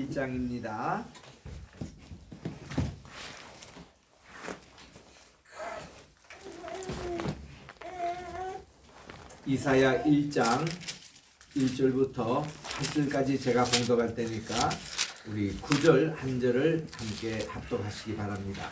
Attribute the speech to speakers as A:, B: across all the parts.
A: 1장입니다. 이사야 1장 1절부터 8절까지 제가 봉독할 테니까 우리 9절 한 절을 함께 합독하시기 바랍니다.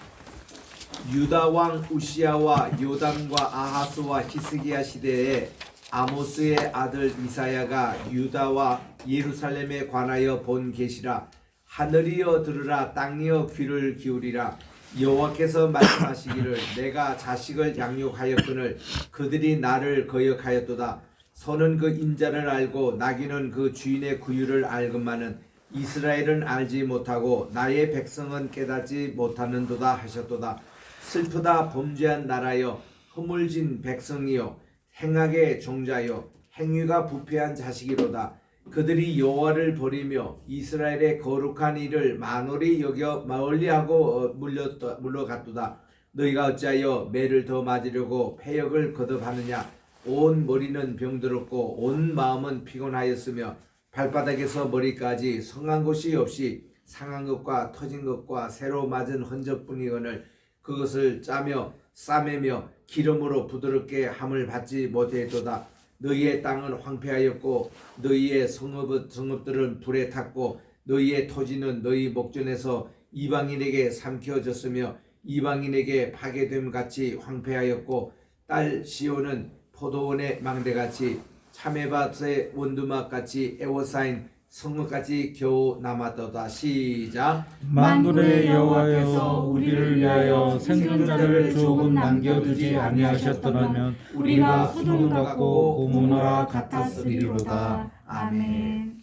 A: 유다 왕 우시야와 요담과 아하스와 히스기야 시대에 아모스의 아들 이사야가 유다와 예루살렘에 관하여 본 계시라. 하늘이여 들으라, 땅이여 귀를 기울이라. 여호와께서 말씀하시기를 내가 자식을 양육하였거늘 그들이 나를 거역하였도다. 소는 그 인자를 알고 나귀는 그 주인의 구유를 알건만은 이스라엘은 알지 못하고 나의 백성은 깨닫지 못하는도다 하셨도다. 슬프다 범죄한 나라여, 허물진 백성이여, 행악의 종자여, 행위가 부패한 자식이로다. 그들이 여호와를 버리며 이스라엘의 거룩한 일을 만홀히 여겨 멀리하고 물러갔도다. 너희가 어찌하여 매를 더 맞으려고 패역을 거듭하느냐. 온 머리는 병들었고 온 마음은 피곤하였으며 발바닥에서 머리까지 성한 곳이 없이 상한 것과 터진 것과 새로 맞은 흔적뿐이거늘 그것을 짜며 싸매며 기름으로 부드럽게 함을 받지 못했도다. 너희의 땅은 황폐하였고 너희의 성읍들은 불에 탔고 너희의 토지는 너희 목전에서 이방인에게 삼켜졌으며 이방인에게 파괴됨 같이 황폐하였고 딸 시온은 포도원의 망대같이 참외밭의 원두막같이 애워싸인 성읍같이 겨우 남았도다. 시작.
B: 만군의 여호와께서 우리를 위하여 생존자를 조금 남겨두지 아니하셨더라면 우리가 소돔 같고 고모라 같았으리로다.
A: 아멘.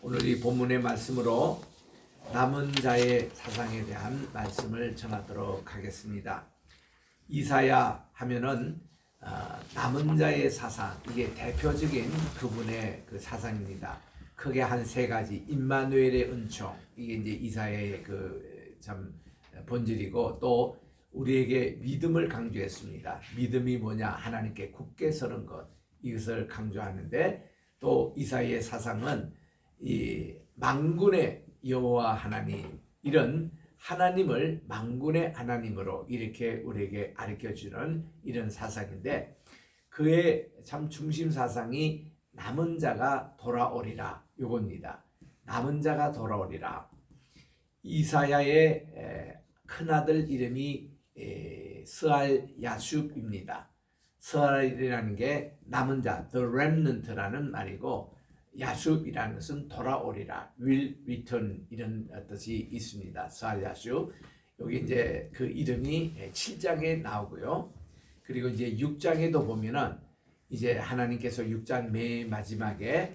A: 오늘 이 본문의 말씀으로 남은 자의 사상에 대한 말씀을 전하도록 하겠습니다. 이사야 하면은 남은 자의 사상, 이게 대표적인 그분의 그 사상입니다. 크게 한 세 가지. 임마누엘의 은총, 이게 이제 이사야의 그 참 본질이고, 또 우리에게 믿음을 강조했습니다. 믿음이 뭐냐? 하나님께 굳게 서는 것, 이것을 강조하는데, 또 이사야의 사상은 이 만군의 여호와 하나님, 이런 하나님을 만군의 하나님으로 이렇게 우리에게 가르쳐주는 이런 사상인데, 그의 참 중심 사상이 남은 자가 돌아오리라, 요겁니다. 남은 자가 돌아오리라. 이사야의 큰아들 이름이 스알 야숩입니다. 스알이라는 게 남은 자, the remnant라는 말이고, 야숩이라는 것은 돌아오리라, will return, 이런 뜻이 있습니다. 스알 야숩. 여기 이제 그 이름이 7장에 나오고요. 그리고 이제 6장에도 보면은 이제 하나님께서 6장 맨 마지막에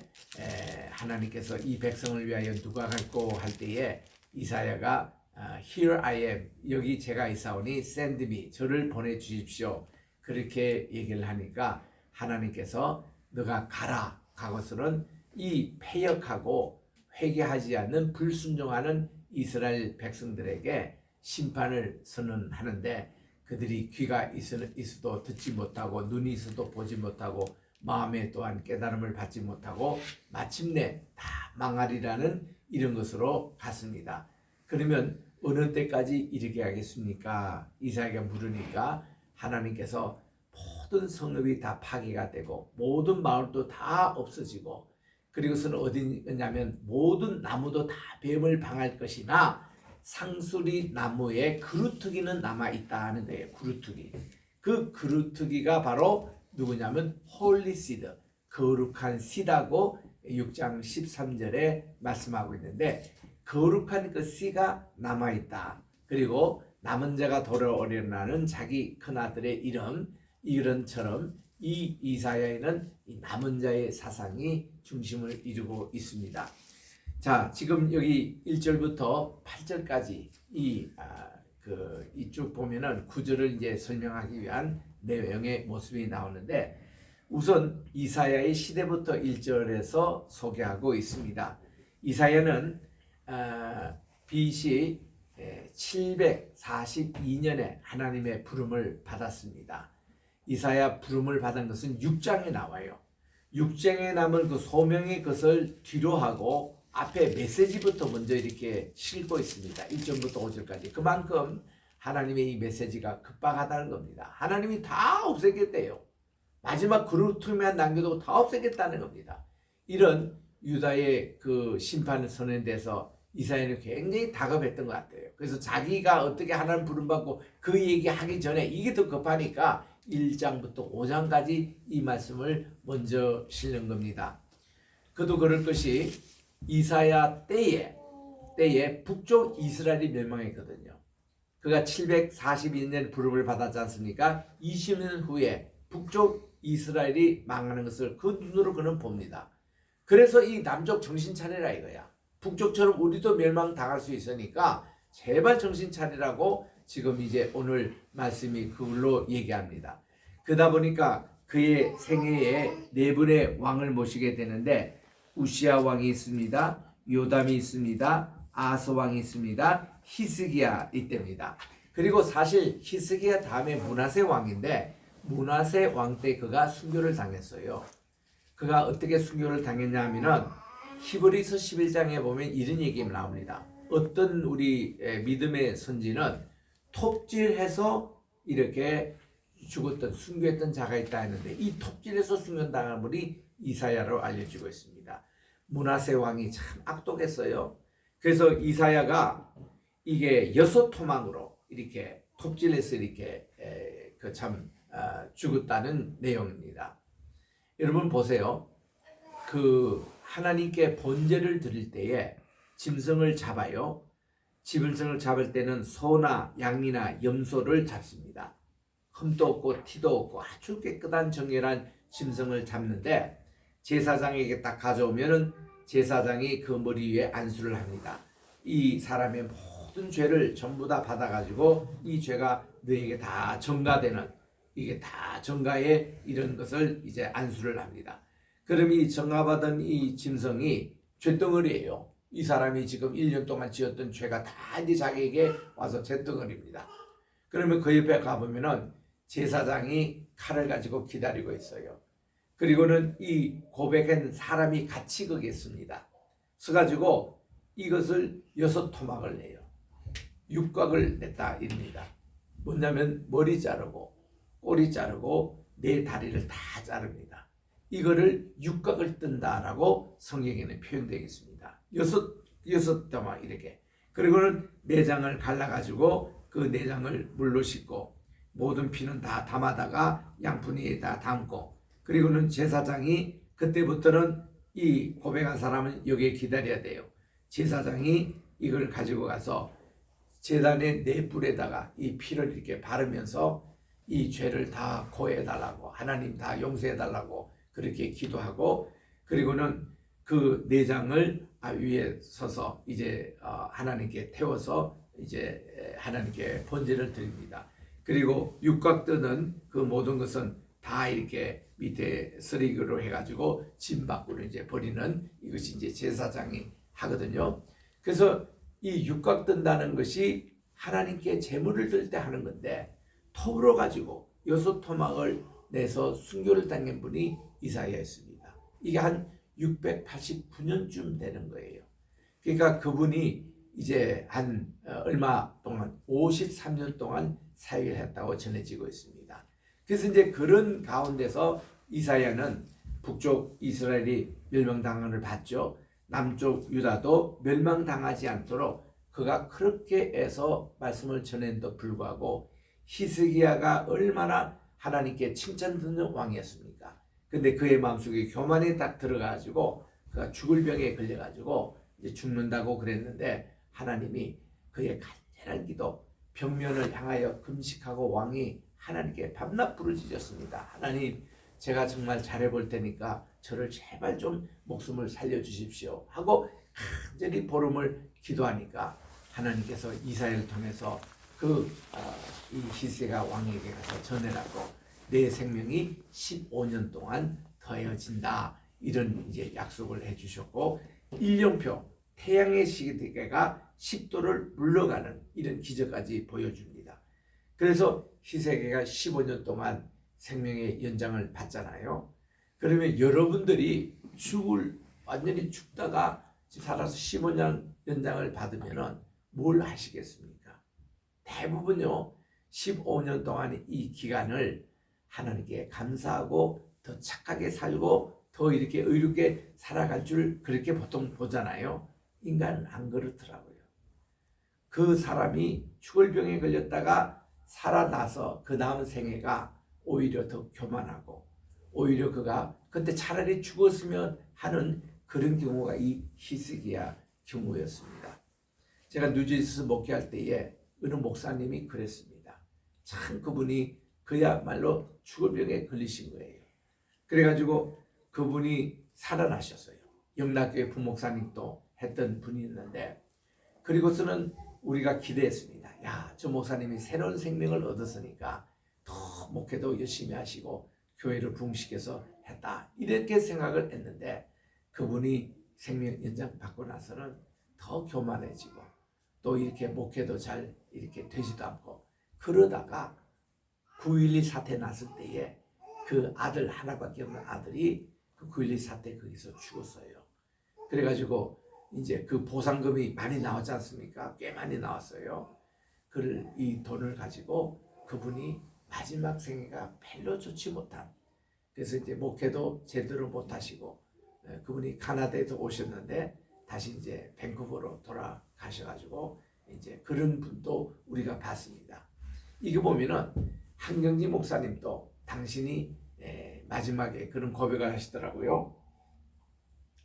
A: 하나님께서 이 백성을 위하여 누가 갈고 할 때에 이사야가 Here I am, 여기 제가 있사오니 send me, 저를 보내주십시오, 그렇게 얘기를 하니까 하나님께서 너가 가라, 가고서는 이 패역하고 회개하지 않는 불순종하는 이스라엘 백성들에게 심판을 선언하는데, 그들이 귀가 있어도 듣지 못하고 눈이 있어도 보지 못하고 마음에 또한 깨달음을 받지 못하고 마침내 다 망하리라는 이런 것으로 갔습니다. 그러면 어느 때까지 이르게 하겠습니까? 이사야가 물으니까 하나님께서 모든 성읍이 다 파괴가 되고 모든 마을도 다 없어지고, 그리고서는 어디냐면 모든 나무도 다 뱀을 방할 것이나 상수리 나무에 그루터기는 남아있다는 거예요. 그루터기. 그 그루터기가 바로 누구냐면 홀리 시드, 거룩한 씨다고 6장 13절에 말씀하고 있는데, 거룩한 그 씨가 남아있다. 그리고 남은 자가 돌아오려는 자기 큰아들의 이름, 이런처럼 이 이사야에는 이 남은 자의 사상이 중심을 이루고 있습니다. 자, 지금 여기 1절부터 8절까지 이쭉 보면은 9절을 이제 설명하기 위한 내용의 모습이 나오는데, 우선 이사야의 시대부터 1절에서 소개하고 있습니다. 이사야는 BC 742년에 하나님의 부름을 받았습니다. 이사야 부름을 받은 것은 6장에 나와요. 6장에 남은 그 소명의 것을 뒤로 하고 앞에 메시지부터 먼저 이렇게 싣고 있습니다. 1절부터 5절까지. 그만큼 하나님의 이 메시지가 급박하다는 겁니다. 하나님이 다 없애겠대요. 마지막 그루트만 남겨두고 다 없애겠다는 겁니다. 이런 유다의 그 심판 선언돼서 이사야는 굉장히 다급했던 것 같아요. 그래서 자기가 어떻게 하나님 부름받고 그 얘기하기 전에 이게 더 급하니까 1장부터 5장까지 이 말씀을 먼저 실는 겁니다. 그도 그럴 것이 이사야 때에 북쪽 이스라엘이 멸망했거든요. 그가 742년 부름을 받았지 않습니까? 20년 후에 북쪽 이스라엘이 망하는 것을 그 눈으로 그는 봅니다. 그래서 이 남쪽 정신 차리라 이거야. 북쪽처럼 우리도 멸망당할 수 있으니까 제발 정신 차리라고 지금 이제 오늘 말씀이 그걸로 얘기합니다. 그러다 보니까 그의 생애에 네 분의 왕을 모시게 되는데 우시아 왕이 있습니다. 요담이 있습니다. 아하스 왕이 있습니다. 히스기야 이때입니다. 그리고 사실 히스기야 다음에 므낫세 왕인데 므낫세 왕 때 그가 순교를 당했어요. 그가 어떻게 순교를 당했냐 하면은 히브리서 11장에 보면 이런 얘기가 나옵니다. 어떤 우리 믿음의 선지는 톱질해서 이렇게 죽었던 순교했던 자가 있다 했는데 이 톱질해서 순교당한 분이 이사야로 알려지고 있습니다. 므낫세 왕이 참 악독했어요. 그래서 이사야가 이게 6토막으로 이렇게 톱질해서 이렇게 죽었다는 내용입니다. 여러분 보세요. 그 하나님께 번제를 드릴 때에 짐승을 잡아요. 짐승을 잡을 때는 소나 양이나 염소를 잡습니다. 흠도 없고 티도 없고 아주 깨끗한 정결한 짐승을 잡는데 제사장에게 딱 가져오면은 제사장이 그 머리 위에 안수를 합니다. 이 사람의 모든 죄를 전부 다 받아가지고 이 죄가 너에게 다 전가되는 이게 다 전가의 이런 것을 이제 안수를 합니다. 그럼 이 전가받은 이 짐승이 죄덩어리예요. 이 사람이 지금 1년 동안 지었던 죄가 다 이제 자기에게 와서 죄덩어리입니다. 그러면 그 옆에 가보면은 제사장이 칼을 가지고 기다리고 있어요. 그리고는 이 고백한 사람이 같이 거기 있습니다. 서가지고 이것을 6토막을 내요. 육각을 냈다 입니다. 뭐냐면 머리 자르고 꼬리 자르고 네 다리를 다 자릅니다. 이거를 육각을 뜬다라고 성경에는 표현되어 있습니다. 6토막 이렇게. 그리고는 내장을 갈라가지고 그 내장을 물로 씻고 모든 피는 다 담아다가 양푼위에다 담고 그리고는 제사장이 그때부터는 이 고백한 사람은 여기에 기다려야 돼요. 제사장이 이걸 가지고 가서 제단의 네 뿔에다가 이 피를 이렇게 바르면서 이 죄를 다 고해달라고 하나님 다 용서해달라고 그렇게 기도하고 그리고는 그 내장을 위에 서서 이제 하나님께 태워서 이제 하나님께 번제를 드립니다. 그리고 육각 뜨는 그 모든 것은 다 이렇게 밑에 쓰레기로 해가지고 짐 밖으로 이제 버리는 이것이 이제 제사장이 하거든요. 그래서 이 육각 뜬다는 것이 하나님께 제물을 들 때 하는 건데 톱으로 가지고 6토막을 내서 순교를 당한 분이 이사야였습니다. 이게 한 689년쯤 되는 거예요. 그러니까 그분이 이제 한 얼마 동안 53년 동안 사역을 했다고 전해지고 있습니다. 그래서 이제 그런 가운데서 이사야는 북쪽 이스라엘이 멸망당함을 받죠. 남쪽 유다도 멸망당하지 않도록 그가 그렇게 해서 말씀을 전했는데도 불구하고 히스기야가 얼마나 하나님께 칭찬 듣는 왕이었습니까? 근데 그의 마음속에 교만이 딱 들어가지고 그가 죽을 병에 걸려가지고 이제 죽는다고 그랬는데 하나님이 그의 간절한 기도 병면을 향하여 금식하고 왕이 하나님께 밤낮 부르짖었습니다. 하나님 제가 정말 잘해볼 테니까 저를 제발 좀 목숨을 살려주십시오 하고 간절히 보름을 기도하니까 하나님께서 이사야를 통해서 이 히스기야 왕에게 가서 전해라고 내 생명이 15년 동안 더해진다 이런 이제 약속을 해주셨고 일령표 태양의 시계가 10도를 물러가는 이런 기적까지 보여줍니다. 그래서 히스기야가 15년 동안 생명의 연장을 받잖아요. 그러면 여러분들이 완전히 죽다가 살아서 15년 연장을 받으면은 뭘 하시겠습니까? 대부분요 15년 동안 이 기간을 하나님께 감사하고 더 착하게 살고 더 이렇게 의롭게 살아갈 줄 그렇게 보통 보잖아요. 인간은 안 그렇더라고요. 그 사람이 죽을 병에 걸렸다가 살아나서 그 다음 생애가 오히려 더 교만하고 오히려 그가 그때 차라리 죽었으면 하는 그런 경우가 이 히스기야 경우였습니다. 제가 뉴저지에서 목회할 때에 어느 목사님이 그랬습니다. 참 그분이 그야말로 죽을 병에 걸리신 거예요. 그래가지고 그분이 살아나셨어요. 영락교회 부목사님도 했던 분이 있는데 그리고서는 우리가 기대했습니다. 야, 저 목사님이 새로운 생명을 얻었으니까 더 목회도 열심히 하시고 교회를 부흥시켜서 했다. 이렇게 생각을 했는데 그분이 생명 연장 받고 나서는 더 교만해지고 또 이렇게 목회도 잘 이렇게 되지도 않고 그러다가 9.12 사태 났을 때에 그 아들 하나밖에 없는 아들이 그 9.12 사태 거기서 죽었어요. 그래가지고 이제 그 보상금이 많이 나왔지 않습니까? 꽤 많이 나왔어요. 이 돈을 가지고 그분이 마지막 생애가 별로 좋지 못한 그래서 이제 목회도 제대로 못 하시고 그분이 카나다에서 오셨는데 다시 이제 밴쿠버로 돌아가셔가지고 이제 그런 분도 우리가 봤습니다. 이거 보면은 한경지 목사님도 당신이 마지막에 그런 고백을 하시더라고요.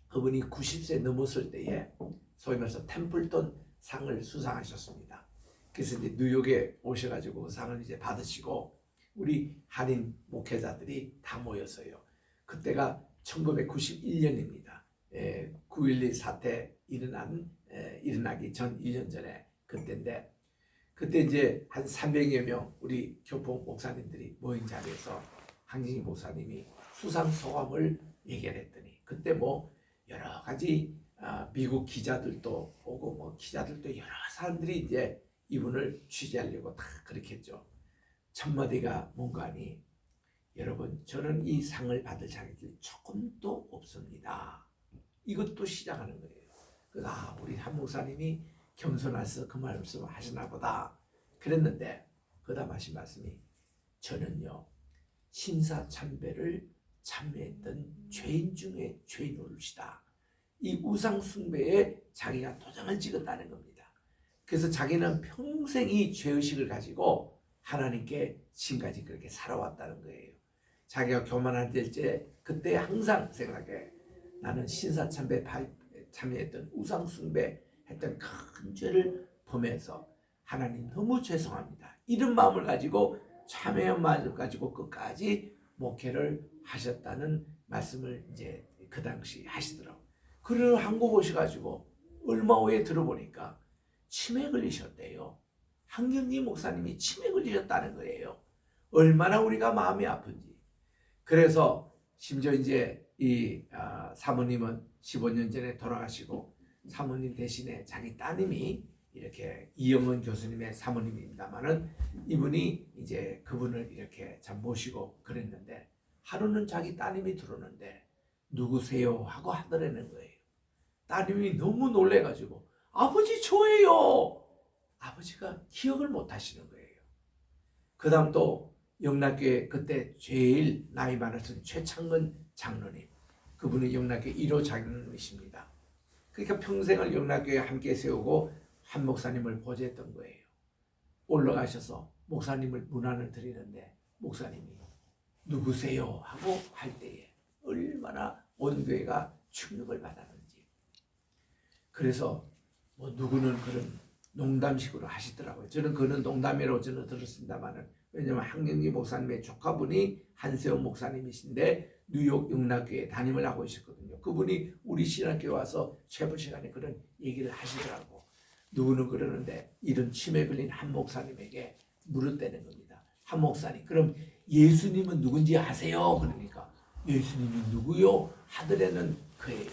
A: 그분이 90세 넘었을 때에 소위 말해서 템플턴 상을 수상하셨습니다. 그래서 이제 뉴욕에 오셔가지고 그 상을 이제 받으시고 우리 한인 목회자들이 다 모였어요. 그때가 1991년입니다. 9.12 사태 일어나기 전 1년 전에 그때인데 그때 이제 한 300여 명 우리 교포 목사님들이 모인 자리에서 한경희 목사님이 수상 소감을 얘기를 했더니 그때 뭐 여러 가지 미국 기자들도 오고 뭐 기자들도 여러 사람들이 이제 이분을 취재하려고 다 그렇게 했죠. 첫 마디가 뭔가 하니 여러분 저는 이 상을 받을 자격이 조금도 없습니다. 이것도 시작하는 거예요. 우리 한 목사님이 겸손해서 그 말씀을 하시나 보다 그랬는데 그 다음 하신 말씀이 저는요 신사참배를 참여했던 죄인 중에 죄인으로시다. 이 우상 숭배에 자기가 도장을 찍었다는 겁니다. 그래서 자기는 평생 이 죄의식을 가지고 하나님께 지금까지 그렇게 살아왔다는 거예요. 자기가 교만할 때 그때 항상 생각해 나는 신사참배 참여했던 우상 숭배했던 큰 죄를 범해서 하나님 너무 죄송합니다. 이런 마음을 가지고 참회한 마음을 가지고 끝까지 목회를 하셨다는 말씀을 이제 그 당시 하시더라고요. 그를 한국 오셔가지고 얼마 후에 들어보니까 치매 걸리셨대요. 한경희 목사님이 치매 걸리셨다는 거예요. 얼마나 우리가 마음이 아픈지. 그래서 심지어 이제 이 사모님은 15년 전에 돌아가시고 사모님 대신에 자기 따님이 이렇게 이영은 교수님의 사모님입니다만은 이분이 이제 그분을 이렇게 참 모시고 그랬는데 하루는 자기 따님이 들어오는데 누구세요? 하고 하더라는 거예요. 따님이 너무 놀래가지고 아버지 저예요. 아버지가 기억을 못 하시는 거예요. 그 다음 또 영락교회 그때 제일 나이 많으신 최창근 장로님 그분은 영락교회 1호 장로님이십니다. 그러니까 평생을 영락교회에 함께 세우고 한 목사님을 보좌했던 거예요. 올라가셔서 목사님을 문안을 드리는데 목사님이 누구세요? 하고 할 때에 얼마나 온 교회가 충격을 받았는지. 그래서 뭐 누구는 그런 농담식으로 하시더라고요. 저는 그는 농담이라고 저는 들었습니다만은 왜냐하면 한경희 목사님의 조카분이 한세원 목사님이신데 뉴욕 영락교회에 담임을 하고 있었거든요. 그분이 우리 신학교에 와서 최부 시간에 그런 얘기를 하시더라고. 누구는 그러는데 이런 치매 걸린 한 목사님에게 물었다는 겁니다. 한 목사님 그럼 예수님은 누군지 아세요? 그러니까 예수님이 누구요? 하더라는 그예요.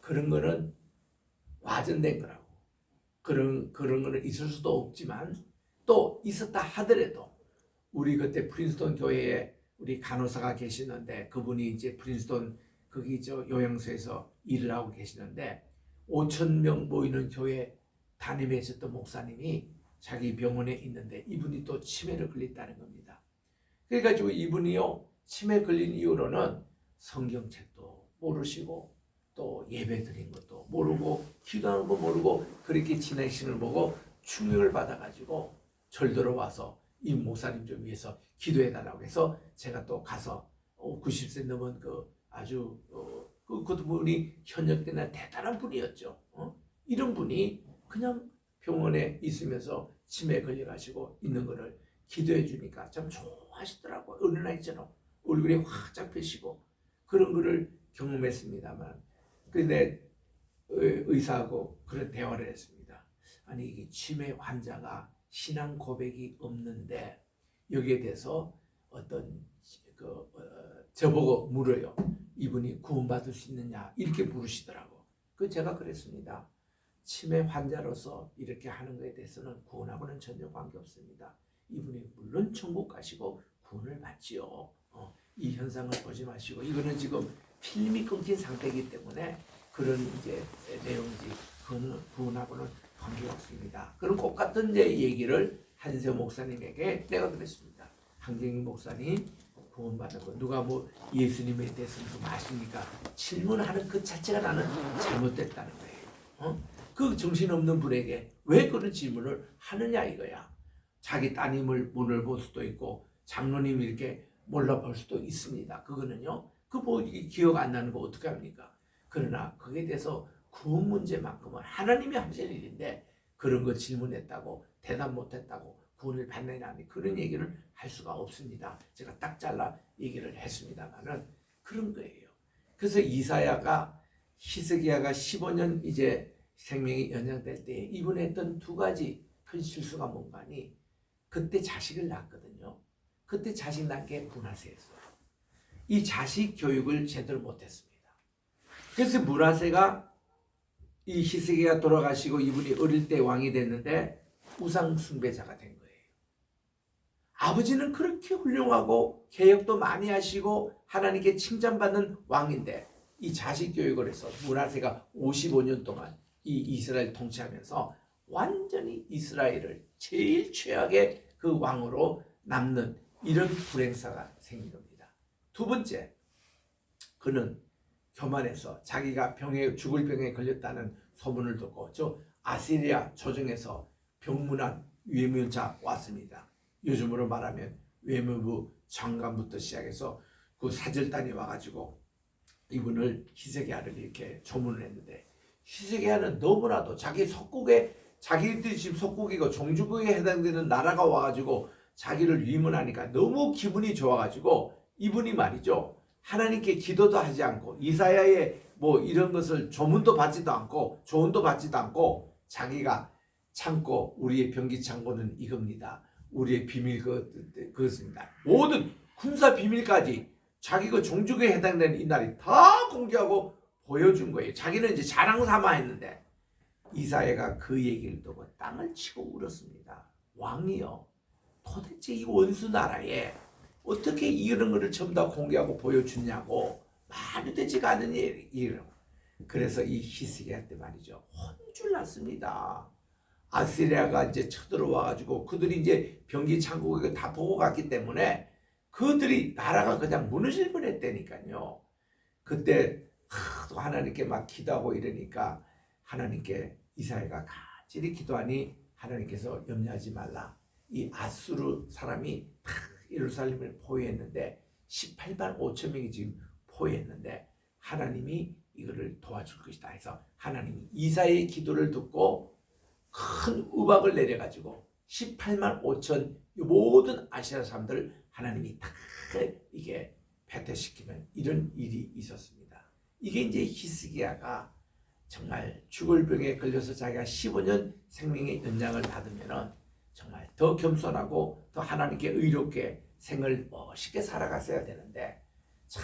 A: 그런 거는 와전된 거라고. 그런 거는 있을 수도 없지만 또 있었다 하더라도 우리 그때 프린스턴 교회에 우리 간호사가 계시는데 그분이 이제 프린스턴 거기 요양소에서 일을 하고 계시는데 5천 명 모이는 교회 담임해 있었던 목사님이 자기 병원에 있는데 이분이 또 치매를 걸렸다는 겁니다. 그래가지고 이분이요 치매 걸린 이후로는 성경책도 모르시고 또 예배 드린 것도 모르고 기도하는 거 모르고 그렇게 지내시는 걸 보고 충격을 받아가지고 절도로 와서 이 목사님 좀 위해서 기도해달라고 해서 제가 또 가서 90세 넘은 그 아주 그분이 현역 때나 대단한 분이었죠. 이런 분이 그냥 병원에 있으면서 치매에 걸려가지고 있는 거를 기도해 주니까 참 좋아하시더라고요. 어느 날처럼 얼굴이 활짝 펴시고 그런 거를 경험했습니다만 근데 의사하고 그런 대화를 했습니다. 아니 이게 치매 환자가 신앙 고백이 없는데 여기에 대해서 어떤 저보고 물어요. 이분이 구원받을 수 있느냐 이렇게 물으시더라고. 제가 그랬습니다. 치매 환자로서 이렇게 하는 것에 대해서는 구원하고는 전혀 관계없습니다. 이분이 물론 천국 가시고 구원을 받지요. 이 현상을 보지 마시고 이거는 지금 필름이 끊긴 상태이기 때문에 그런 이제 내용이지 그거는 구원하고는 관계가 없습니다. 그런 똑같은 이제 얘기를 한세호 목사님에게 내가 그랬습니다. 한경희 목사님 구원받는 거 누가 뭐 예수님에 대해서 좀 아십니까? 질문하는 그 자체가 나는 잘못됐다는 거예요. 그 정신없는 분에게 왜 그런 질문을 하느냐 이거야. 자기 따님을 문을 볼 수도 있고 장로님이 이렇게 몰라볼 수도 있습니다. 그거는요. 그 뭐 기억 안 나는 거 어떻게 합니까? 그러나 거기에 대해서 구원 문제만큼은 하나님이 하실 일인데 그런 거 질문했다고 대답 못했다고 구원을 받느냐 아니 그런 얘기를 할 수가 없습니다. 제가 딱 잘라 얘기를 했습니다만은 그런 거예요. 그래서 이사야가 히스기야가 15년 이제 생명이 연장될 때 이분이 했던 두 가지 큰 실수가 뭔가니 그때 자식을 낳았거든요. 그때 자식 낳은 게 므낫세였어요. 이 자식 교육을 제대로 못했습니다. 그래서 므낫세가 이 히스기야 돌아가시고 이분이 어릴 때 왕이 됐는데 우상 숭배자가 된 거예요. 아버지는 그렇게 훌륭하고 개혁도 많이 하시고 하나님께 칭찬받는 왕인데 이 자식 교육을 해서 므낫세가 55년 동안 이 이스라엘 통치하면서 완전히 이스라엘을 제일 최악의 그 왕으로 남는 이런 불행사가 생긴 겁니다. 두 번째, 그는 교만해서 자기가 죽을 병에 걸렸다는 소문을 듣고 저 아시리아 조정에서 병문안 외무자 왔습니다. 요즘으로 말하면 외무부 장관부터 시작해서 그 사절단이 와가지고 이분을 히스기야를 이렇게 조문을 했는데 히스기야는 너무나도 자기 속국에 자기들이 지금 속국이고 종주국에 해당되는 나라가 와가지고 자기를 위문하니까 너무 기분이 좋아가지고 이분이 말이죠. 하나님께 기도도 하지 않고 이사야의 뭐 이런 것을 조문도 받지도 않고 조언도 받지도 않고 자기가 창고 우리의 병기 창고는 이겁니다. 우리의 비밀 그것입니다. 모든 군사 비밀까지 자기 그 종주국에 해당되는 이 날이 다 공개하고 보여준 거예요. 자기는 이제 자랑 삼아 했는데 이사야가 그 얘기를 듣고 땅을 치고 울었습니다. 왕이요. 도대체 이 원수 나라에 어떻게 이런 거를 전부 다 공개하고 보여주냐고 말이 되지가 않는 일이라고. 그래서 이 히스기야 때 말이죠. 혼줄 났습니다. 아시리아가 이제 쳐들어와가지고 그들이 이제 병기 창고에 다 보고 갔기 때문에 그들이 나라가 그냥 무너질 뻔했다니까요. 그때 또 하나님께 막 기도하고 이러니까 하나님께 이사야가 간절히 기도하니 하나님께서 염려하지 말라. 이 아수르 사람이 다 예루살렘을 포위했는데 18만 5천 명이 지금 포위했는데 하나님이 이거를 도와줄 것이다 해서 하나님이 이사야의 기도를 듣고 큰 우박을 내려가지고 18만 5천 모든 아시아 사람들을 하나님이 다 이게 배퇴시키는 이런 일이 있었습니다. 이게 이제 히스기야가 정말 죽을 병에 걸려서 자기가 15년 생명의 연장을 받으면은 정말 더 겸손하고 더 하나님께 의롭게 생을 멋있게 살아갔어야 되는데 참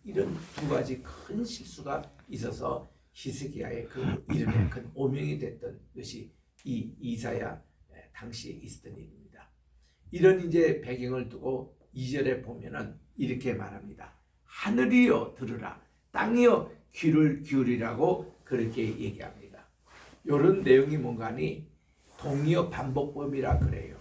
A: 이런 두 가지 큰 실수가 있어서 히스기야의 그 이름에 큰 오명이 됐던 것이 이 이사야 당시에 있었던 일입니다. 이런 이제 배경을 두고 2절에 보면은 이렇게 말합니다. 하늘이여 들으라 땅이여 귀를 기울이라고 그렇게 얘기합니다. 이런 내용이 뭔가니 동의어 반복법이라 그래요.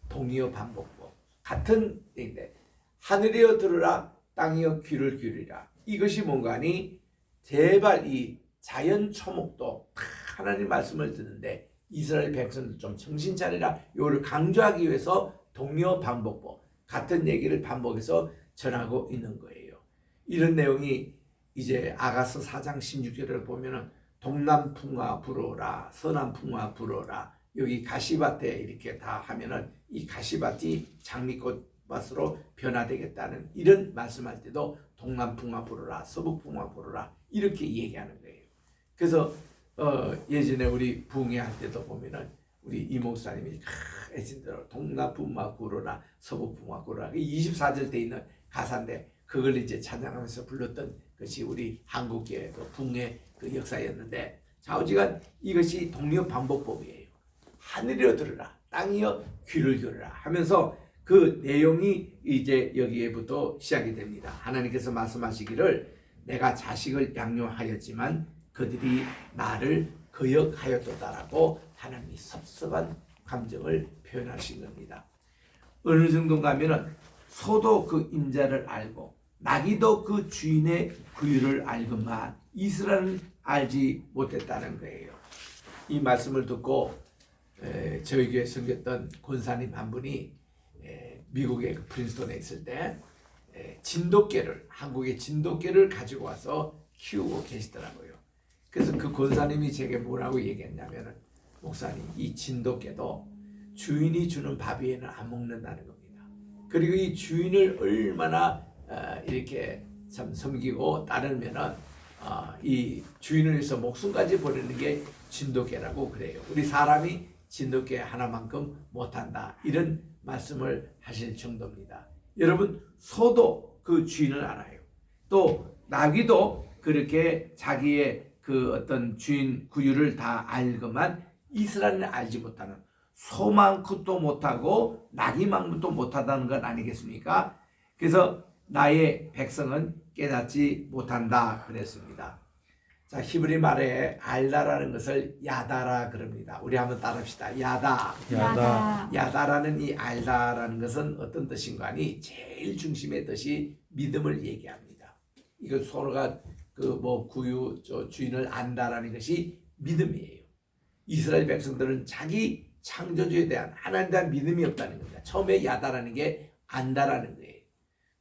A: 동의어 반복법. 같은 얘기인데 하늘이여 들으라 땅이여 귀를 기울이라. 이것이 뭔가니 제발 이 자연 초목도 하나님 말씀을 듣는데 이스라엘 백성들 좀 정신 차리라. 이거를 강조하기 위해서 동의어 반복법 같은 얘기를 반복해서 전하고 있는 거예요. 이런 내용이 이제 아가서 4장 16절을 보면은 동남풍화 불어라 서남풍화 불어라 여기 가시밭에 이렇게 다 하면은 이 가시밭이 장미꽃밭으로 변화되겠다는 이런 말씀할 때도 동남풍화 불어라 서북풍화 불어라 이렇게 얘기하는 거예요. 그래서 예전에 우리 부흥회 할 때도 보면은 우리 이 목사님이 애신 대로 동남풍화 불어라 서북풍화 불어라 24절 돼 있는 가사인데 그걸 이제 찬양하면서 불렀던 것이 우리 한국의 그 부흥회 그 역사였는데 좌우지간 이것이 동의어 반복법이에요. 하늘이여 들으라 땅이여 귀를 기울여라 하면서 그 내용이 이제 여기에부터 시작이 됩니다. 하나님께서 말씀하시기를 내가 자식을 양육하였지만 그들이 나를 거역하였도다라고 하나님이 섭섭한 감정을 표현하신 겁니다. 어느 정도 가면은 소도 그 임자를 알고 나귀도 그 주인의 구유를 알건만 이스라엘은 알지 못했다는 거예요. 이 말씀을 듣고 저희 교회 섬겼던 권사님 한 분이 미국의 그 프린스턴에 있을 때 진돗개를 한국의 진돗개를 가지고 와서 키우고 계시더라고요. 그래서 그 권사님이 제게 뭐라고 얘기했냐면은 목사님 이 진돗개도 주인이 주는 밥 위에는 안 먹는다는 겁니다. 그리고 이 주인을 얼마나 이렇게 참 섬기고 따르면은 이 주인을 위해서 목숨까지 버리는 게 진돗개라고 그래요. 우리 사람이 진돗개 하나만큼 못한다 이런 말씀을 하실 정도입니다. 여러분 소도 그 주인을 알아요. 또 나귀도 그렇게 자기의 그 어떤 주인 구유를 다 알건만 이스라엘은 알지 못하는 소만큼도 못하고 나귀만큼도 못하다는 것 아니겠습니까? 그래서 나의 백성은 깨닫지 못한다 그랬습니다. 자, 히브리 말에 알다라는 것을 야다라 그럽니다. 우리 한번 따라합시다. 야다. 야다라는 이 알다라는 것은 어떤 뜻인가 하니 제일 중심의 뜻이 믿음을 얘기합니다. 이거 서로가 그 뭐 구유 주인을 안다라는 것이 믿음이에요. 이스라엘 백성들은 자기 창조주에 대한 하나님에 대한 믿음이 없다는 겁니다. 처음에 야다라는 게 안다라는 거예요.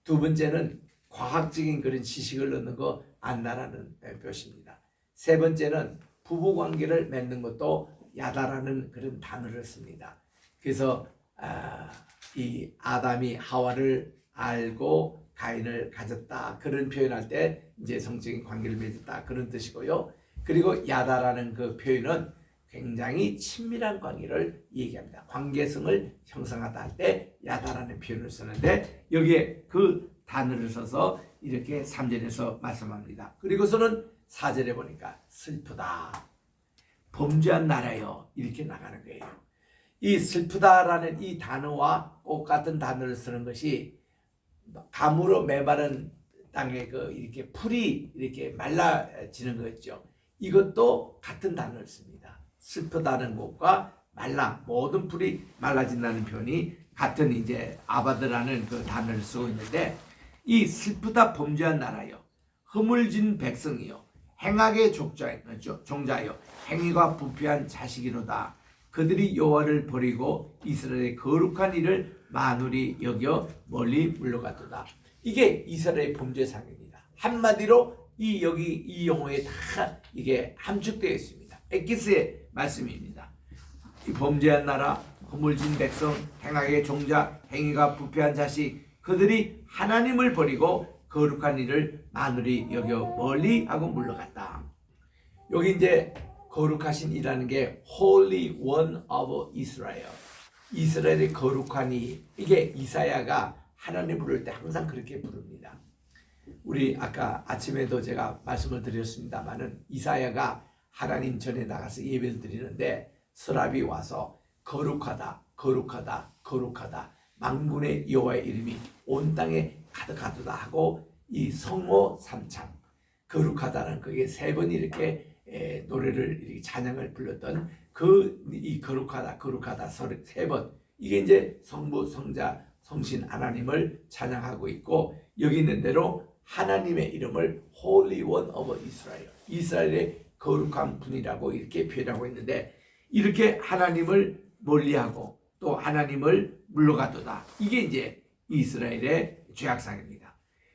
A: 두 번째는 과학적인 그런 지식을 얻는 거 안다라는 표시입니다. 세 번째는 부부관계를 맺는 것도 야다라는 그런 단어를 씁니다. 그래서 이 아담이 하와를 알고 가인을 가졌다 그런 표현할 때 이제 성적인 관계를 맺었다 그런 뜻이고요. 그리고 야다라는 그 표현은 굉장히 친밀한 관계를 얘기합니다. 관계성을 형성하다 할 때 야다라는 표현을 쓰는데 여기에 그 단어를 써서 이렇게 3절에서 말씀합니다. 그리고서는 4절에 보니까 슬프다 범죄한 나라여 이렇게 나가는 거예요. 이 슬프다라는 이 단어와 똑같은 단어를 쓰는 것이 가물어 메마른 땅에 그 이렇게 풀이 이렇게 말라지는 거죠. 이것도 같은 단어를 씁니다. 슬프다는 것과 말라 모든 풀이 말라진다는 표현이 같은 이제 아바드라는 그 단어를 쓰고 있는데 이 슬프다 범죄한 나라여 허물진 백성이여 행악의 종자여 행위가 부패한 자식이로다. 그들이 여호와를 버리고 이스라엘의 거룩한 일을 만홀히 여겨 멀리 물러갔도다. 이게 이스라엘의 범죄상입니다. 한마디로 여기 이 용어에 다 이게 함축되어 있습니다. 엑기스의 말씀입니다. 이 범죄한 나라, 허물진 백성, 행악의 종자, 행위가 부패한 자식, 그들이 하나님을 버리고 거룩한 일을 만홀히 여겨 멀리 하고 물러갔다. 여기 이제 거룩하신 이라는 게 Holy One of Israel. 이스라엘의 거룩한 이 이게 이사야가 하나님 부를 때 항상 그렇게 부릅니다. 우리 아까 아침에도 제가 말씀을 드렸습니다마는 이사야가 하나님 전에 나가서 예배를 드리는데 서랍이 와서 거룩하다 거룩하다 거룩하다 만군의 여호와의 이름이 온 땅에 가득하도다 하고 이 성호 삼창 거룩하다는 그게 3번 이렇게 노래를 이렇게 찬양을 불렀던 그 이 거룩하다 세 번 이게 이제 성부 성자 성신 하나님을 찬양하고 있고 여기 있는 대로 하나님의 이름을 Holy One of Israel 이스라엘의 거룩한 분이라고 이렇게 표현하고 있는데 이렇게 하나님을 멀리하고 또 하나님을 물러가도다. 이게 이제 이스라엘의 죄악상입니다.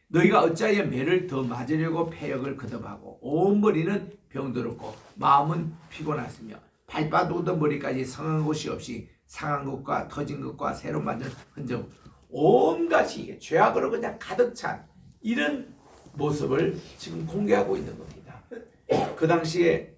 A: 너희가 어찌하여 매를 더 맞으려고 패역을 거듭하고 온 머리는 병들었고 마음은 피곤하시며 발바닥부터 머리까지 성한 곳이 없이 상한 것과 터진 것과 새로 만든 흔적 온갖이 이게 죄악으로 그냥 가득 찬 이런 모습을 지금 공개하고 있는 겁니다. 그 당시에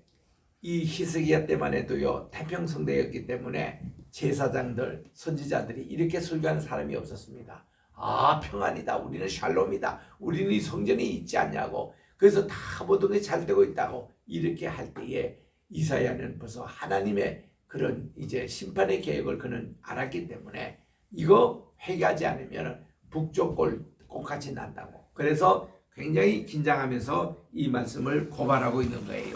A: 이 히스기야 때만 해도요 태평성대였기 때문에 제사장들 선지자들이 이렇게 설교하는 사람이 없었습니다. 아 평안이다 우리는 샬롬이다 우리는 이 성전이 있지 않냐고 그래서 다 모든 게 잘 되고 있다고 이렇게 할 때에 이사야는 벌써 하나님의 그런 이제 심판의 계획을 그는 알았기 때문에 이거 회개하지 않으면 북쪽 꽃같이 난다고 그래서 굉장히 긴장하면서 이 말씀을 고발하고 있는 거예요.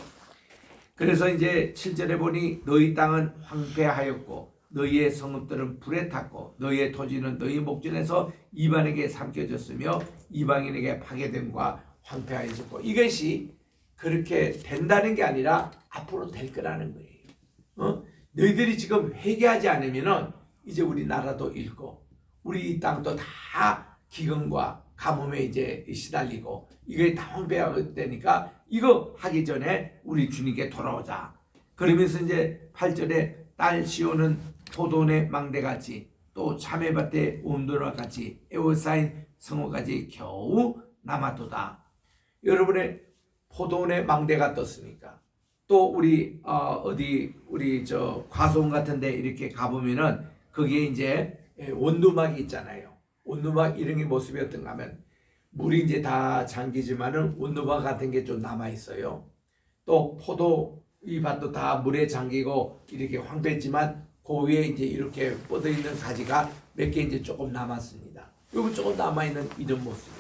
A: 그래서 이제 7절에 보니 너희 땅은 황폐하였고 너희의 성읍들은 불에 탔고 너희의 토지는 너희 목전에서 이방에게 삼켜졌으며 이방인에게 파괴됨과 황폐하여졌고 이것이 그렇게 된다는 게 아니라 앞으로 될 거라는 거예요. 너희들이 지금 회개하지 않으면은 이제 우리 나라도 잃고 우리 이 땅도 다 기근과 가뭄에 이제 시달리고 이게 다 황폐하게 되니까 이거 하기 전에 우리 주님께 돌아오자. 그러면서 이제 8절에 딸 시온은 포도원의 망대같이 또 자매밭의 온돌과 같이 에워싸인 성호까지 겨우 남았도다. 여러분의 포도원의 망대가 떴으니까 또 우리 우리 저 과수원 같은데 이렇게 가보면은 거기에 이제 원두막이 있잖아요. 원두막 이런 게 모습이 어떤가 하면 물이 이제 다 잠기지만은 원두막 같은 게 좀 남아 있어요. 또 포도 이 밭도 다 물에 잠기고 이렇게 황폐했지만 그 위에 이제 이렇게 뻗어 있는 가지가 몇 개 이제 조금 남았습니다. 여기 조금 남아 있는 이런 모습이에요.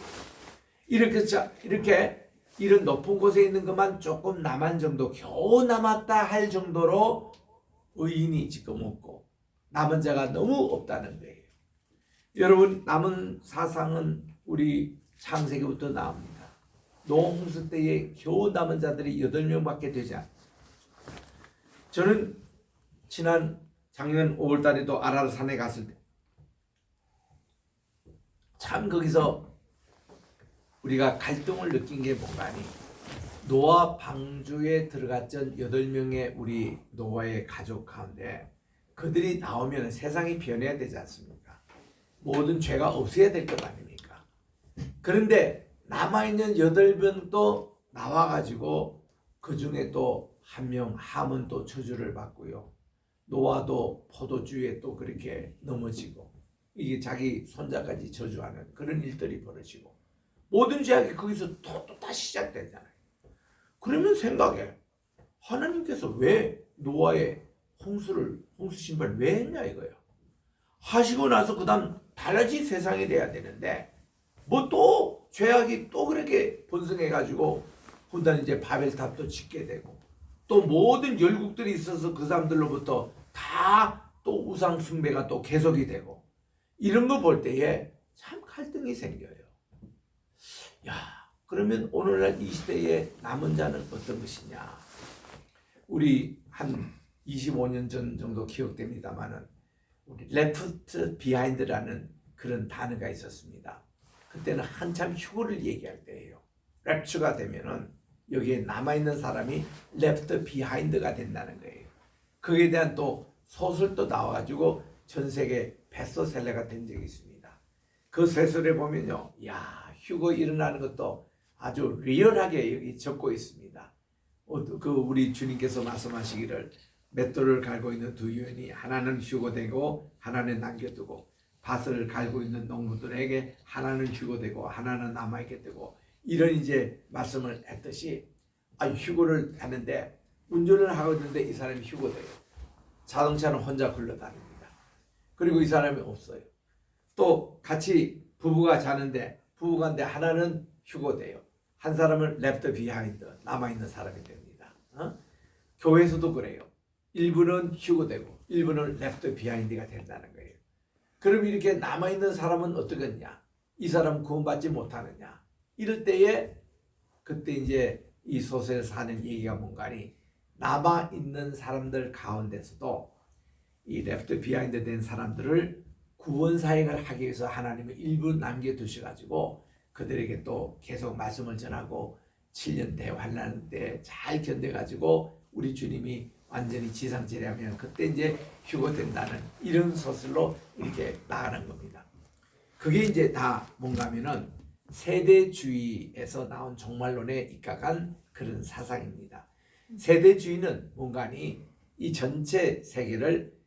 A: 이렇게 이런 높은 곳에 있는 것만 조금 남은 정도, 겨우 남았다 할 정도로 의인이 지금 없고 남은 자가 너무 없다는 거예요. 여러분 남은 사상은 우리 창세기부터 나옵니다. 노홍수 때에 겨우 남은 자들이 8명밖에 되지 않습니다. 저는 작년 5월달에도 아라산에 갔을 때 참 거기서 우리가 갈등을 느낀 게 뭔가 하니 노아 방주에 들어갔던 8명의 우리 노아의 가족 가운데 그들이 나오면 세상이 변해야 되지 않습니까? 모든 죄가 없어야 될 것 아닙니까? 그런데 남아있는 8명도 나와가지고 그 중에 또 한 명 함은 또 저주를 받고요. 노아도 포도주에 또 그렇게 넘어지고 이게 자기 손자까지 저주하는 그런 일들이 벌어지고 모든 죄악이 거기서 또 다시 시작되잖아요. 그러면 생각해. 하나님께서 왜 노아의 홍수 심판을 왜 했냐 이거야. 하시고 나서 그 다음 달라진 세상이 돼야 되는데 뭐 또 죄악이 또 그렇게 번성해가지고 그다음 이제 바벨탑도 짓게 되고 또 모든 열국들이 있어서 그 사람들로부터 다 또 우상 숭배가 또 계속이 되고 이런 거 볼 때에 참 갈등이 생겨요. 야, 그러면 오늘날 이 시대에 남은 자는 어떤 것이냐? 우리 한 25년 전 정도 기억됩니다만은 우리 left behind라는 그런 단어가 있었습니다. 그때는 한참 휴거를 얘기할 때예요. 랩추가 되면은 여기에 남아있는 사람이 left behind가 된다는 거예요. 그에 대한 또 소설도 나와가지고 전 세계 베스트셀러가 된 적이 있습니다. 그 소설에 보면요, 야 휴거 일어나는 것도 아주 리얼하게 여기 적고 있습니다. 그 우리 주님께서 말씀하시기를 맷돌을 갈고 있는 두 여인이 하나는 휴거되고 하나는 남겨두고 밭을 갈고 있는 농부들에게 하나는 휴거되고 하나는 남아있게 되고 이런 이제 말씀을 했듯이 휴거를 하는데 운전을 하고 있는데 이 사람이 휴거돼요. 자동차는 혼자 굴러다닙니다. 그리고 이 사람이 없어요. 또 같이 부부가 자는데 부부가인데 하나는 휴거돼요. 한 사람은 left behind 남아있는 사람이 됩니다. 교회에서도 그래요. 일부는 휴고되고 일부는 레프트 비하인드가 된다는 거예요. 그럼 이렇게 남아있는 사람은 어떠겠냐? 이 사람 구원받지 못하느냐? 이럴 때에 그때 이제 이 소설에서 하는 얘기가 뭔가니 남아있는 사람들 가운데서도 이 레프트 비하인드 된 사람들을 구원 사역을 하기 위해서 하나님은 일부 남겨두셔가지고 그들에게 또 계속 말씀을 전하고 7년 대환란 때 잘 견뎌가지고 우리 주님이 완전히 지상제례하면 그때 이제 휴거된다는 이런 소설로 이렇게 나가는 겁니다. 그게 이제 다 뭔가 하면은 세대주의에서 나온 종말론에 입각한 그런 사상입니다. 세대주의는 뭔가니 이 전체 세계를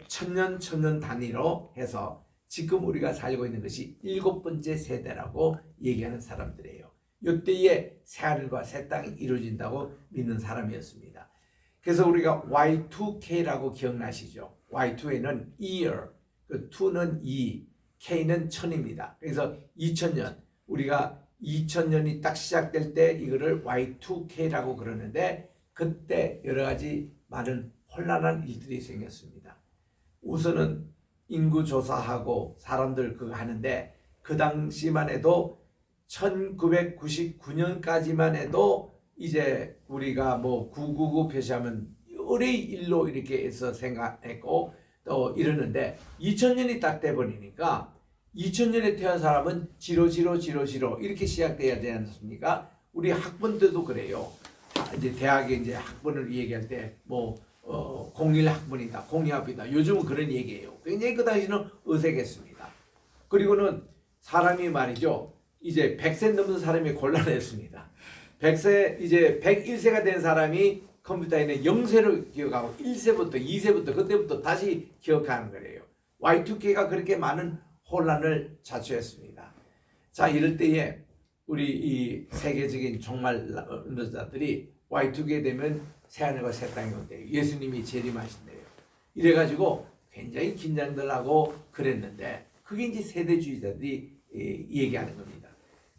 A: 천년 단위로 해서 지금 우리가 살고 있는 것이 7번째 세대라고 얘기하는 사람들이에요. 이때에 새하늘과 새 땅이 이루어진다고 믿는 사람이었습니다. 그래서 우리가 Y2K라고 기억나시죠? Y2에는 year, 그 2는 2, K는 천입니다. 그래서 2000년, 우리가 2000년이 딱 시작될 때 이거를 Y2K라고 그러는데 그때 여러 가지 많은 혼란한 일들이 생겼습니다. 우선은 인구 조사하고 사람들 그거 하는데 그 당시만 해도 1999년까지만 해도 이제 우리가 뭐 999 표시하면 의뢰 1로 이렇게 해서 생각했고 또 이러는데 2000년이 딱 돼버리니까 2000년에 태어난 사람은 0000 이렇게 시작돼야 되지 않습니까? 우리 학번들도 그래요. 이제 대학에 이제 학번을 얘기할 때 뭐 01 학번이다, 02학번이다. 요즘은 그런 얘기예요. 굉장히 그 당시는 어색했습니다. 그리고는 사람이 말이죠. 이제 100세 넘는 사람이 곤란했습니다. 100세 이제 101세가 된 사람이 컴퓨터에는 0세를 기억하고 1세부터 2세부터 그때부터 다시 기억하는 거예요. Y2K가 그렇게 많은 혼란을 자초했습니다. 자, 이럴 때에 우리 이 세계적인 종말론자들이 Y2K 되면 새하늘과 새 땅이 온대요. 예수님이 재림하신대요. 이래가지고 굉장히 긴장들 하고 그랬는데 그게 이제 세대주의자들이 얘기하는 겁니다.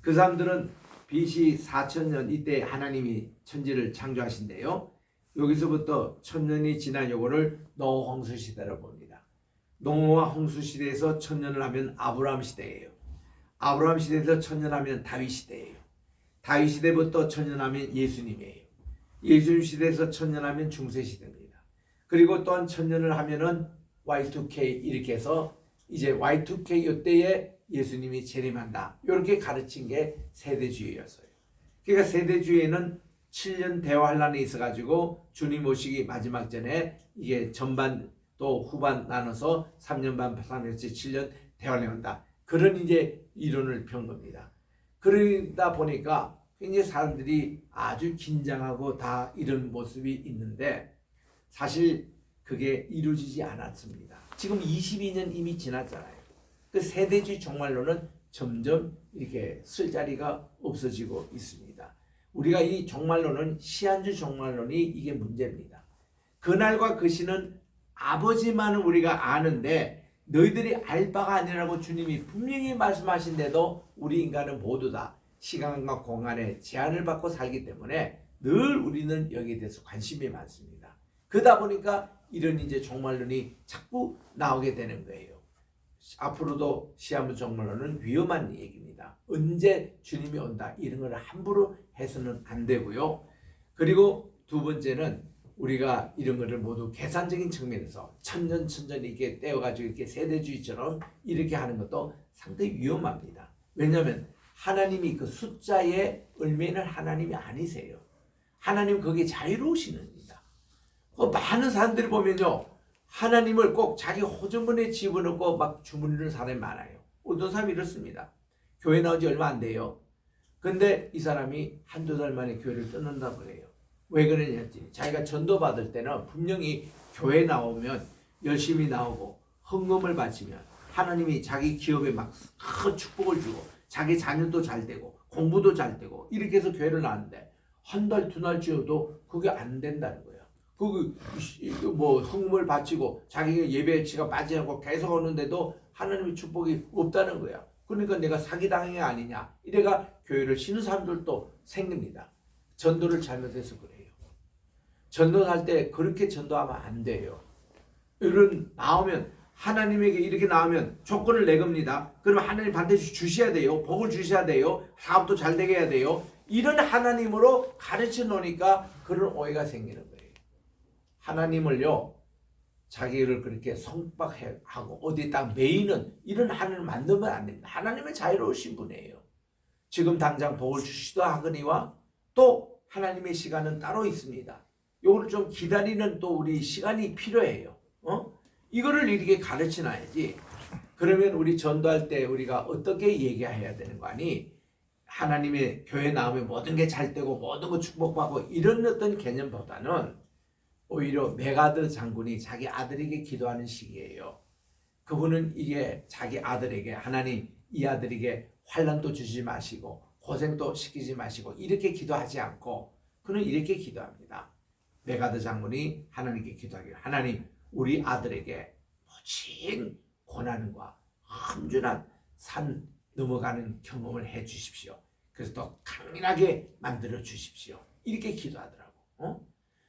A: 그 사람들은 BC 4000년 이때 하나님이 천지를 창조하신대요. 여기서부터 1000년이 지난 요거를 노아 홍수 시대로 봅니다. 노아 홍수 시대에서 1000년을 하면 아브라함 시대예요. 아브라함 시대에서 1000년 하면 다윗 시대예요. 다윗 시대부터 1000년 하면 예수님이에요. 예수님 시대에서 1000년 하면 중세 시대입니다. 그리고 또한 1000년을 하면은 Y2K 이렇게 해서 이제 Y2K 이때에 예수님이 재림한다. 이렇게 가르친 게 세대주의였어요. 그러니까 세대주의에는 7년 대환란이 있어가지고 주님 오시기 마지막 전에 이게 전반 또 후반 나눠서 3년 반, 3년째 7년 대환란이 온다. 그런 이제 이론을 편 겁니다. 그러다 보니까 굉장히 사람들이 아주 긴장하고 다 이런 모습이 있는데 사실 그게 이루어지지 않았습니다. 지금 22년 이미 지났잖아요. 그 세대주의 종말론은 점점 이렇게 쓸 자리가 없어지고 있습니다. 우리가 이 종말론은 시한주 종말론이 이게 문제입니다. 그날과 그 시는 아버지만은 우리가 아는데 너희들이 알 바가 아니라고 주님이 분명히 말씀하신데도 우리 인간은 모두 다 시간과 공간에 제한을 받고 살기 때문에 늘 우리는 여기에 대해서 관심이 많습니다. 그러다 보니까 이런 이제 종말론이 자꾸 나오게 되는 거예요. 앞으로도 시한부 종말론은 위험한 얘기입니다. 언제 주님이 온다 이런 걸 함부로 해서는 안 되고요. 그리고 두 번째는 우리가 이런 거를 모두 계산적인 측면에서 천년 이렇게 떼어가지고 이렇게 세대주의처럼 이렇게 하는 것도 상당히 위험합니다. 왜냐하면 하나님이 그 숫자에 얽매이는 하나님이 아니세요. 하나님 거기에 자유로우시는입니다. 많은 사람들이 보면요. 하나님을 꼭 자기 호주머니에 집어넣고 막 주무르는 사람이 많아요. 어떤 사람이 이렇습니다. 교회 나온 지 얼마 안 돼요. 근데 이 사람이 한두 달 만에 교회를 떠난다고 그래요. 왜 그러냐 했더니 자기가 전도 받을 때는 분명히 교회 나오면 열심히 나오고 헌금을 바치면 하나님이 자기 기업에 막 큰 축복을 주고 자기 자녀도 잘 되고 공부도 잘 되고 이렇게 해서 교회를 나왔는데 한 달 두 달 지어도 그게 안 된다는 거예요. 뭐 헌금을 바치고 자기가 예배치가 빠지지 않고 계속 오는데도 하나님의 축복이 없다는 거야. 그러니까 내가 사기당한 게 아니냐. 이래가 교회를 쉬는 사람들도 생깁니다. 전도를 잘못해서 그래요. 전도할 때 그렇게 전도하면 안 돼요. 이런 나오면 하나님에게 이렇게 나오면 조건을 내겁니다. 그러면 하나님 반드시 주셔야 돼요. 복을 주셔야 돼요. 사업도 잘 되게 해야 돼요. 이런 하나님으로 가르쳐 놓으니까 그런 오해가 생기는 거예요. 하나님을요, 자기를 그렇게 성박하고 어디에다 메이는 이런 하나님을 만들면 안 됩니다. 하나님은 자유로우신 분이에요. 지금 당장 복을 주시도 하거니와 또 하나님의 시간은 따로 있습니다. 요걸 좀 기다리는 또 우리 시간이 필요해요. 이거를 이렇게 가르쳐놔야지. 그러면 우리 전도할 때 우리가 어떻게 얘기해야 되는 거 아니? 하나님의 교회 나오면 모든 게 잘 되고 모든 거 축복받고 이런 어떤 개념보다는 오히려 메가드 장군이 자기 아들에게 기도하는 시기예요. 그분은 이게 자기 아들에게 하나님 이 아들에게 환난도 주지 마시고 고생도 시키지 마시고 이렇게 기도하지 않고 그는 이렇게 기도합니다. 메가드 장군이 하나님께 기도하기를 하나님 우리 아들에게 모진 고난과 험준한 산 넘어가는 경험을 해 주십시오. 그래서 더 강인하게 만들어 주십시오. 이렇게 기도하더라고.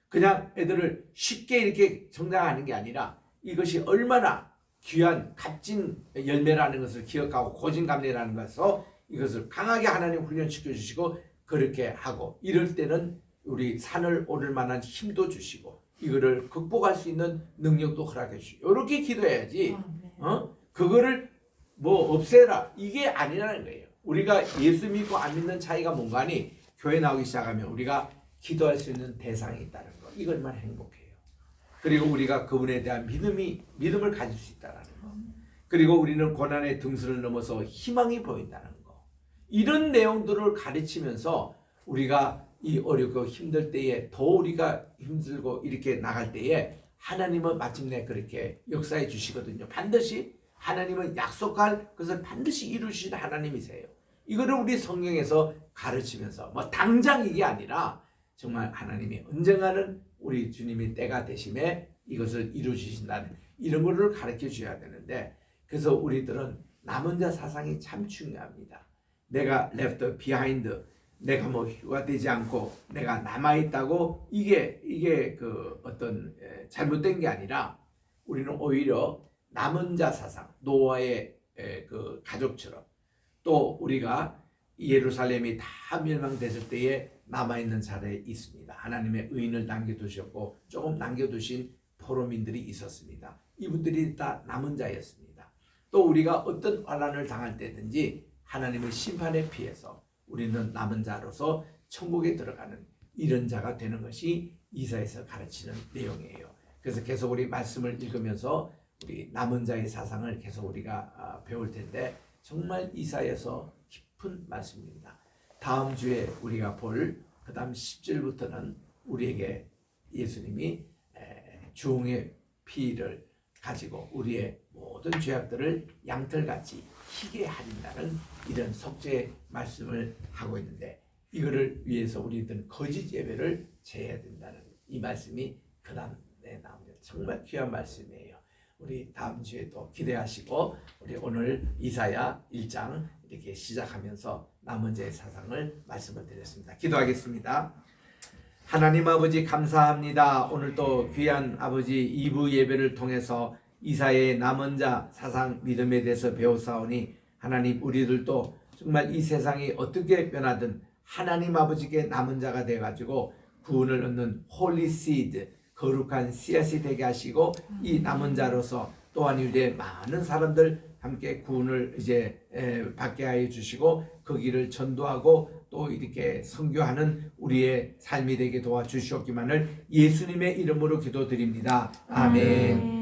A: 그냥 애들을 쉽게 이렇게 성장하는 게 아니라 이것이 얼마나 귀한 값진 열매라는 것을 기억하고 고진감래라는 것을 이것을 강하게 하나님 훈련시켜 주시고 그렇게 하고 이럴 때는 우리 산을 오를 만한 힘도 주시고 이거를 극복할 수 있는 능력도 허락해 주시고 이렇게 기도해야지 그거를 뭐 없애라 이게 아니라는 거예요. 우리가 예수 믿고 안 믿는 차이가 뭔가 하니 교회 나오기 시작하면 우리가 기도할 수 있는 대상이 있다는 거 이거 얼마나 행복해요. 그리고 우리가 그분에 대한 믿음을 가질 수 있다는 거 그리고 우리는 고난의 등수를 넘어서 희망이 보인다는 거 이런 내용들을 가르치면서 우리가 이 어렵고 힘들 때에 더 우리가 힘들고 이렇게 나갈 때에 하나님은 마침내 그렇게 역사해 주시거든요. 반드시 하나님은 약속할 것을 반드시 이루시는 하나님이세요. 이거를 우리 성경에서 가르치면서 뭐 당장 이게 아니라 정말 하나님이 언젠가는 우리 주님이 때가 되심에 이것을 이루시신다는 이런 거를 가르쳐 줘야 되는데 그래서 우리들은 남은 자 사상이 참 중요합니다. 내가 left behind 내가 뭐 휴가되지 않고 내가 남아있다고 이게 그 어떤 잘못된 게 아니라 우리는 오히려 남은 자 사상 노아의 그 가족처럼 또 우리가 예루살렘이 다 멸망됐을 때에 남아있는 자리에 있습니다. 하나님의 의인을 남겨두셨고 조금 남겨두신 포로민들이 있었습니다. 이분들이 다 남은 자였습니다. 또 우리가 어떤 환난을 당할 때든지 하나님의 심판에 피해서 우리는 남은 자로서 천국에 들어가는 이런 자가 되는 것이 이사야에서 가르치는 내용이에요. 그래서 계속 우리 말씀을 읽으면서 우리 남은 자의 사상을 계속 우리가 배울 텐데 정말 이사야에서 깊은 말씀입니다. 다음 주에 우리가 볼 그 다음 10절부터는 우리에게 예수님이 주홍의 피를 가지고 우리의 모든 죄악들을 양털같이 희게 하린다는 이런 속죄의 말씀을 하고 있는데 이거를 위해서 우리들은 거짓 예배를 제해야 된다는 이 말씀이 그 다음에 나옵니다. 정말 귀한 말씀이에요. 우리 다음 주에 또 기대하시고 우리 오늘 이사야 1장 이렇게 시작하면서 남은 자의 사상을 말씀을 드렸습니다. 기도하겠습니다. 하나님 아버지 감사합니다. 오늘 또 귀한 아버지 2부 예배를 통해서 이사야의 남은 자 사상 믿음에 대해서 배웠사오니 하나님 우리들도 정말 이 세상이 어떻게 변하든 하나님 아버지께 남은 자가 돼가지고 구원을 얻는 홀리 시드 거룩한 씨앗이 되게 하시고 이 남은 자로서 또한 이제 많은 사람들 함께 구원을 이제 받게 하여 주시고 그 길을 전도하고 또 이렇게 선교하는 우리의 삶이 되게 도와주시옵기만을 예수님의 이름으로 기도드립니다. 아멘.